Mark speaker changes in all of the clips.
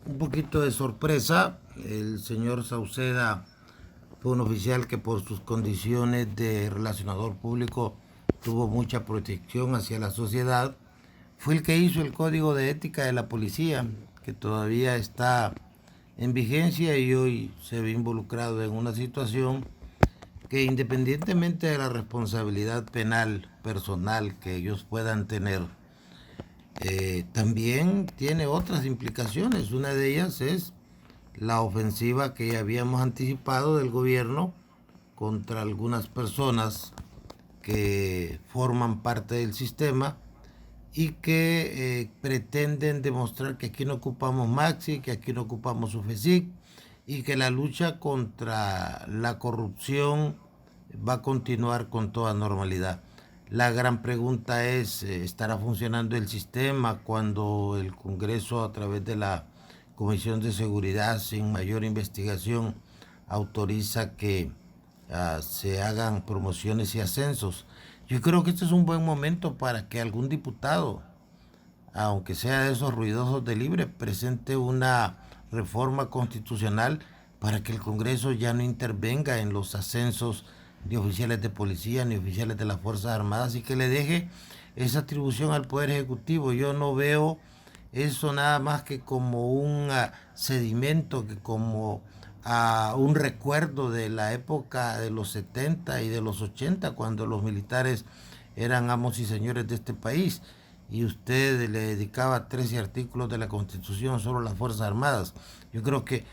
Speaker 1: un poquito de sorpresa. El señor Sauceda fue un oficial que por sus condiciones de relacionador público tuvo mucha protección hacia la sociedad. Fue el que hizo el código de ética de la policía, que todavía está en vigencia y hoy se ve involucrado en una situación que, independientemente de la responsabilidad penal personal que ellos puedan tener, también tiene otras implicaciones. Una de ellas es la ofensiva que ya habíamos anticipado del gobierno contra algunas personas que forman parte del sistema y que pretenden demostrar que aquí no ocupamos Maxi, que aquí no ocupamos UFESIC y que la lucha contra la corrupción va a continuar con toda normalidad. La gran pregunta es, ¿estará funcionando el sistema cuando el Congreso, a través de la Comisión de Seguridad, sin mayor investigación, autoriza que se hagan promociones y ascensos? Yo creo que este es un buen momento para que algún diputado, aunque sea de esos ruidosos de libre, presente una reforma constitucional para que el Congreso ya no intervenga en los ascensos de oficiales de policía ni oficiales de las Fuerzas Armadas y que le deje esa atribución al Poder Ejecutivo. Yo no veo eso nada más que como un sedimento, que como un recuerdo de la época de los 70 y de los 80, cuando los militares eran amos y señores de este país y usted le dedicaba 13 artículos de la Constitución solo a las Fuerzas Armadas. Yo creo que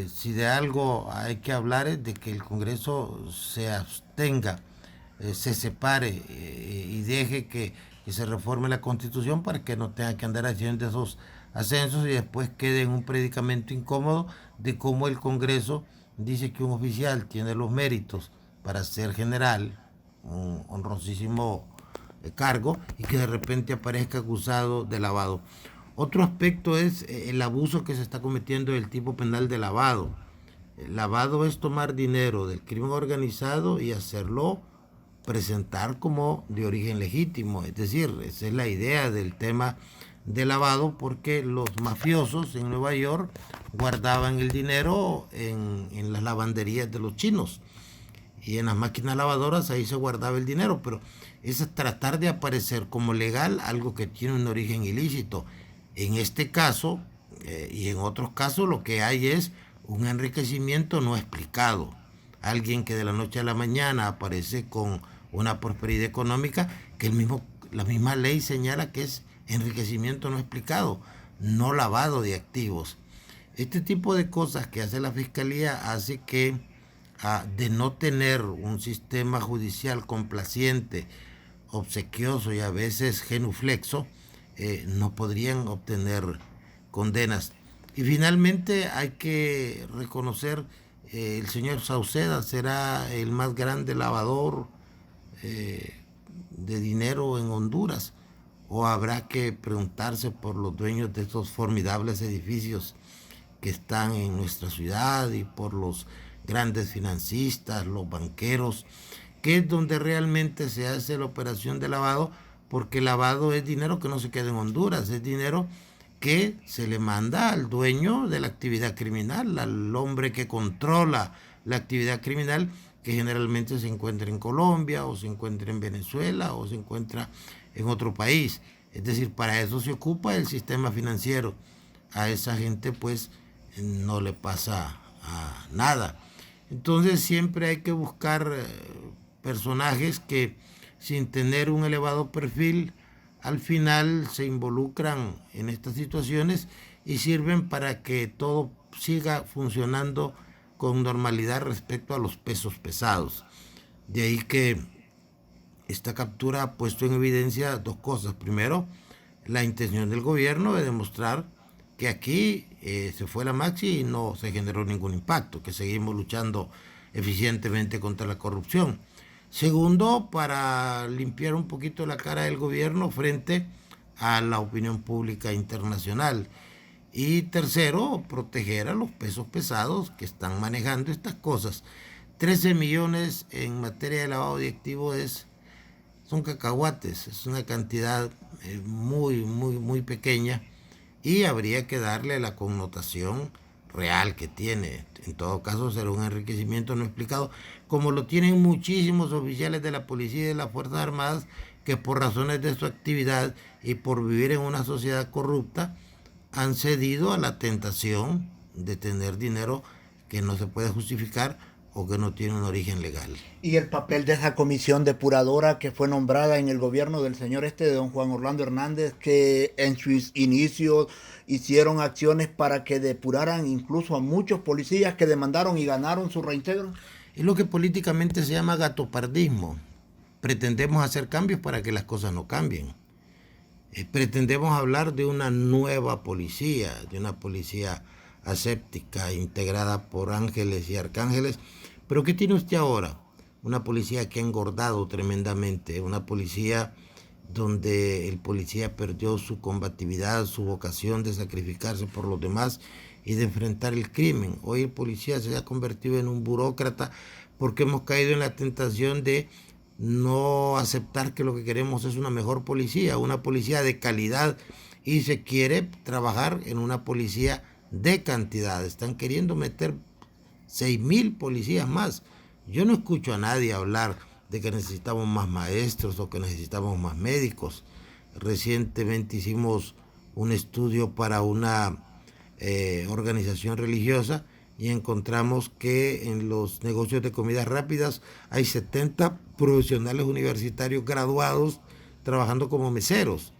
Speaker 1: si de algo hay que hablar es de que el Congreso se abstenga, se separe y deje que se reforme la Constitución para que no tenga que andar haciendo esos ascensos y después quede en un predicamento incómodo de cómo el Congreso dice que un oficial tiene los méritos para ser general, un honrosísimo cargo, y que de repente aparezca acusado de lavado. Otro aspecto es el abuso que se está cometiendo del tipo penal de lavado. El lavado es tomar dinero del crimen organizado y hacerlo presentar como de origen legítimo. Es decir, esa es la idea del tema de lavado, porque los mafiosos en Nueva York guardaban el dinero en las lavanderías de los chinos y en las máquinas lavadoras ahí se guardaba el dinero, pero es tratar de aparecer como legal algo que tiene un origen ilícito. En este caso y en otros casos lo que hay es un enriquecimiento no explicado. Alguien que de la noche a la mañana aparece con una prosperidad económica que la misma ley señala que es enriquecimiento no explicado, no lavado de activos. Este tipo de cosas que hace la Fiscalía hace que de no tener un sistema judicial complaciente, obsequioso y a veces genuflexo, no podrían obtener condenas. Y finalmente hay que reconocer, el señor Sauceda será el más grande lavador de dinero en Honduras, o habrá que preguntarse por los dueños de estos formidables edificios que están en nuestra ciudad y por los grandes financistas, los banqueros, que es donde realmente se hace la operación de lavado, porque lavado es dinero que no se queda en Honduras, es dinero que se le manda al dueño de la actividad criminal, al hombre que controla la actividad criminal, que generalmente se encuentra en Colombia o se encuentra en Venezuela o se encuentra en otro país. Es decir, para eso se ocupa el sistema financiero. A esa gente pues no le pasa nada. Entonces siempre hay que buscar personajes que, sin tener un elevado perfil, al final se involucran en estas situaciones y sirven para que todo siga funcionando con normalidad respecto a los pesos pesados. De ahí que esta captura ha puesto en evidencia dos cosas. Primero, la intención del gobierno de demostrar que aquí se fue la Maxi y no se generó ningún impacto, que seguimos luchando eficientemente contra la corrupción. Segundo, para limpiar un poquito la cara del gobierno frente a la opinión pública internacional. Y tercero, proteger a los pesos pesados que están manejando estas cosas. 13 millones en materia de lavado de activos son cacahuates, es una cantidad muy pequeña, y habría que darle la connotación real que tiene. En todo caso será un enriquecimiento no explicado, como lo tienen muchísimos oficiales de la policía y de las Fuerzas Armadas que por razones de su actividad y por vivir en una sociedad corrupta han cedido a la tentación de tener dinero que no se puede justificar o que no tiene un origen legal.
Speaker 2: Y el papel de esa comisión depuradora que fue nombrada en el gobierno del señor de don Juan Orlando Hernández, que en sus inicios hicieron acciones para que depuraran incluso a muchos policías que demandaron y ganaron su reintegro.
Speaker 1: Es lo que políticamente se llama gatopardismo. Pretendemos hacer cambios para que las cosas no cambien. Pretendemos hablar de una nueva policía, de una policía aséptica, integrada por ángeles y arcángeles. Pero ¿qué tiene usted ahora? Una policía que ha engordado tremendamente, una policía donde el policía perdió su combatividad, su vocación de sacrificarse por los demás y de enfrentar el crimen. Hoy el policía se ha convertido en un burócrata porque hemos caído en la tentación de no aceptar que lo que queremos es una mejor policía, una policía de calidad, y se quiere trabajar en una policía de cantidad. Están queriendo meter 6.000 policías más. Yo no escucho a nadie hablar de que necesitamos más maestros o que necesitamos más médicos. Recientemente hicimos un estudio para una organización religiosa y encontramos que en los negocios de comidas rápidas hay 70 profesionales universitarios graduados trabajando como meseros.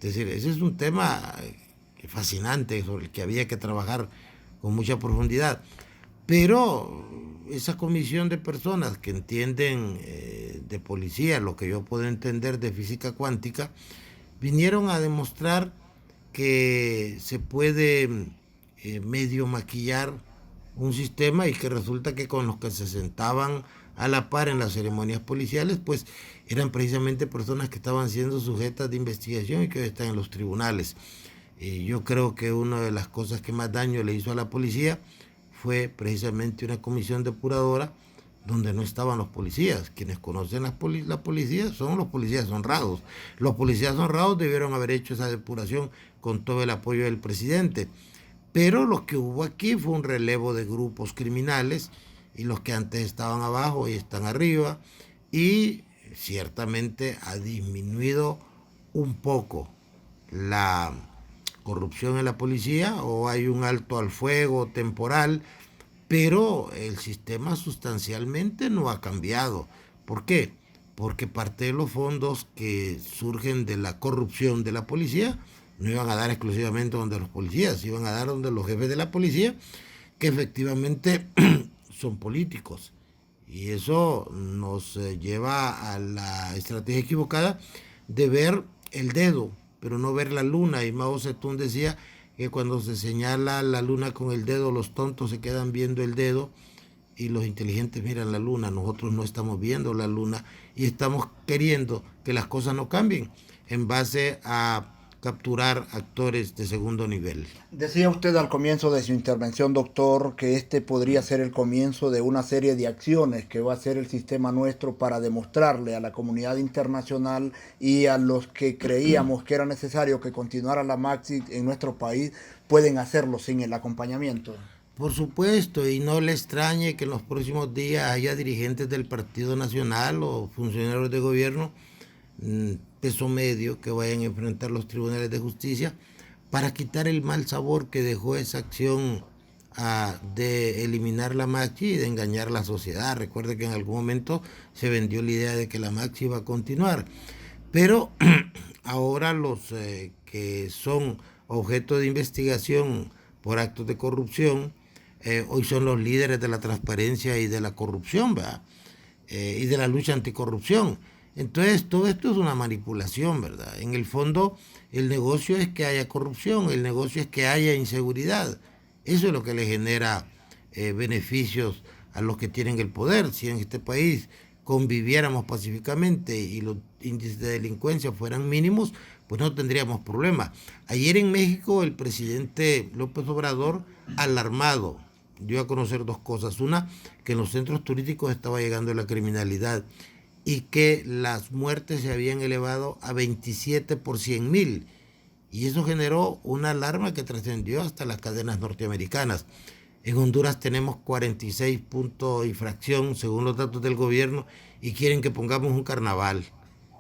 Speaker 1: Es decir, ese es un tema fascinante sobre el que había que trabajar con mucha profundidad. Pero esa comisión de personas que entienden de policía, lo que yo puedo entender de física cuántica, vinieron a demostrar que se puede medio maquillar un sistema y que resulta que con los que se sentaban a la par en las ceremonias policiales, pues eran precisamente personas que estaban siendo sujetas de investigación y que hoy están en los tribunales. Yo creo que una de las cosas que más daño le hizo a la policía fue precisamente una comisión depuradora donde no estaban los policías. Quienes conocen la policía son los policías honrados. Los policías honrados debieron haber hecho esa depuración con todo el apoyo del presidente. Pero lo que hubo aquí fue un relevo de grupos criminales y los que antes estaban abajo y están arriba, y ciertamente ha disminuido un poco la corrupción en la policía, o hay un alto al fuego temporal, pero el sistema sustancialmente no ha cambiado. ¿Por qué? Porque parte de los fondos que surgen de la corrupción de la policía no iban a dar exclusivamente donde los policías, iban a dar donde los jefes de la policía, que efectivamente son políticos. Y eso nos lleva a la estrategia equivocada de ver el dedo, pero no ver la luna. Y Mao Zedong decía que cuando se señala la luna con el dedo, los tontos se quedan viendo el dedo y los inteligentes miran la luna. Nosotros no estamos viendo la luna y estamos queriendo que las cosas no cambien en base a capturar actores de segundo nivel.
Speaker 2: Decía usted al comienzo de su intervención, doctor, que este podría ser el comienzo de una serie de acciones que va a hacer el sistema nuestro para demostrarle a la comunidad internacional y a los que creíamos que era necesario que continuara la Maxi en nuestro país, pueden hacerlo sin el acompañamiento.
Speaker 1: Por supuesto, y no le extrañe que en los próximos días haya dirigentes del Partido Nacional o funcionarios de gobierno peso medio que vayan a enfrentar los tribunales de justicia para quitar el mal sabor que dejó esa acción de eliminar la Maxi y de engañar a la sociedad. Recuerde que en algún momento se vendió la idea de que la Maxi iba a continuar, pero ahora los que son objeto de investigación por actos de corrupción, hoy son los líderes de la transparencia y de la corrupción, ¿verdad? Y de la lucha anticorrupción. Entonces, todo esto es una manipulación, ¿verdad? En el fondo, el negocio es que haya corrupción, el negocio es que haya inseguridad. Eso es lo que le genera beneficios a los que tienen el poder. Si en este país conviviéramos pacíficamente y los índices de delincuencia fueran mínimos, pues no tendríamos problemas. Ayer en México el presidente López Obrador, alarmado, dio a conocer dos cosas. Una, que en los centros turísticos estaba llegando la criminalidad y que las muertes se habían elevado a 27 por 100.000 Y eso generó una alarma que trascendió hasta las cadenas norteamericanas. En Honduras tenemos 46 puntos y fracción, según los datos del gobierno, y quieren que pongamos un carnaval.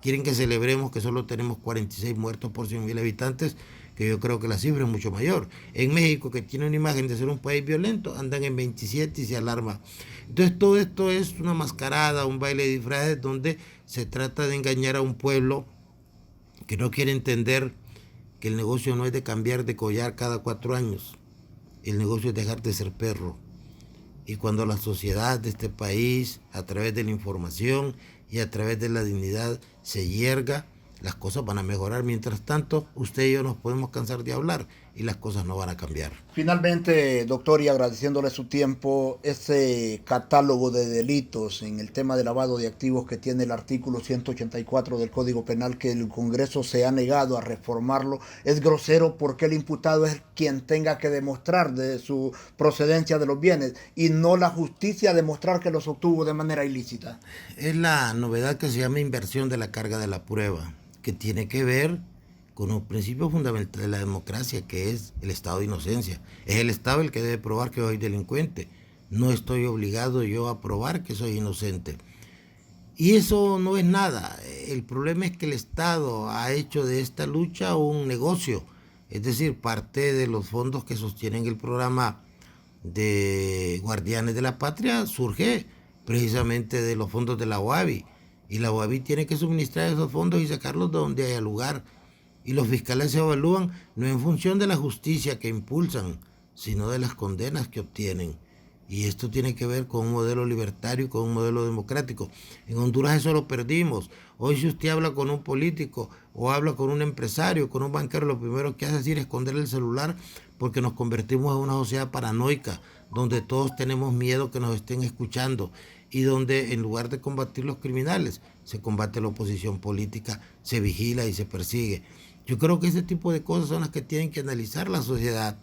Speaker 1: Quieren que celebremos que solo tenemos 46 muertos por 100.000 habitantes, que yo creo que la cifra es mucho mayor. En México, que tiene una imagen de ser un país violento, andan en 27 y se alarma. Entonces todo esto es una mascarada, un baile de disfraces donde se trata de engañar a un pueblo que no quiere entender que el negocio no es de cambiar de collar cada 4 años. El negocio es dejar de ser perro. Y cuando la sociedad de este país, a través de la información y a través de la dignidad, se yerga, las cosas van a mejorar. Mientras tanto, usted y yo nos podemos cansar de hablar y las cosas no van a cambiar.
Speaker 2: Finalmente, doctor, y agradeciéndole su tiempo, ese catálogo de delitos en el tema de lavado de activos que tiene el artículo 184 del Código Penal, que el Congreso se ha negado a reformarlo, es grosero porque el imputado es quien tenga que demostrar de su procedencia de los bienes y no la justicia demostrar que los obtuvo de manera ilícita.
Speaker 1: Es la novedad que se llama inversión de la carga de la prueba, que tiene que ver con un principio fundamental de la democracia, que es el estado de inocencia. Es el Estado el que debe probar que soy delincuente. No estoy obligado yo a probar que soy inocente. Y eso no es nada. El problema es que el Estado ha hecho de esta lucha un negocio. Es decir, parte de los fondos que sostienen el programa de Guardianes de la Patria surge precisamente de los fondos de la UABI. Y la UABI tiene que suministrar esos fondos y sacarlos de donde haya lugar. Y los fiscales se evalúan no en función de la justicia que impulsan, sino de las condenas que obtienen. Y esto tiene que ver con un modelo libertario y con un modelo democrático. En Honduras eso lo perdimos. Hoy si usted habla con un político o habla con un empresario, con un banquero, lo primero que hace es ir a esconder el celular porque nos convertimos en una sociedad paranoica, donde todos tenemos miedo que nos estén escuchando y donde en lugar de combatir los criminales, se combate la oposición política, se vigila y se persigue. Yo creo que ese tipo de cosas son las que tienen que analizar la sociedad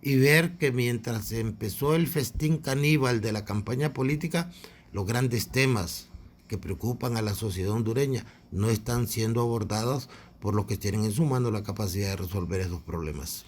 Speaker 1: y ver que mientras empezó el festín caníbal de la campaña política, los grandes temas que preocupan a la sociedad hondureña no están siendo abordados por los que tienen en su mano la capacidad de resolver esos problemas.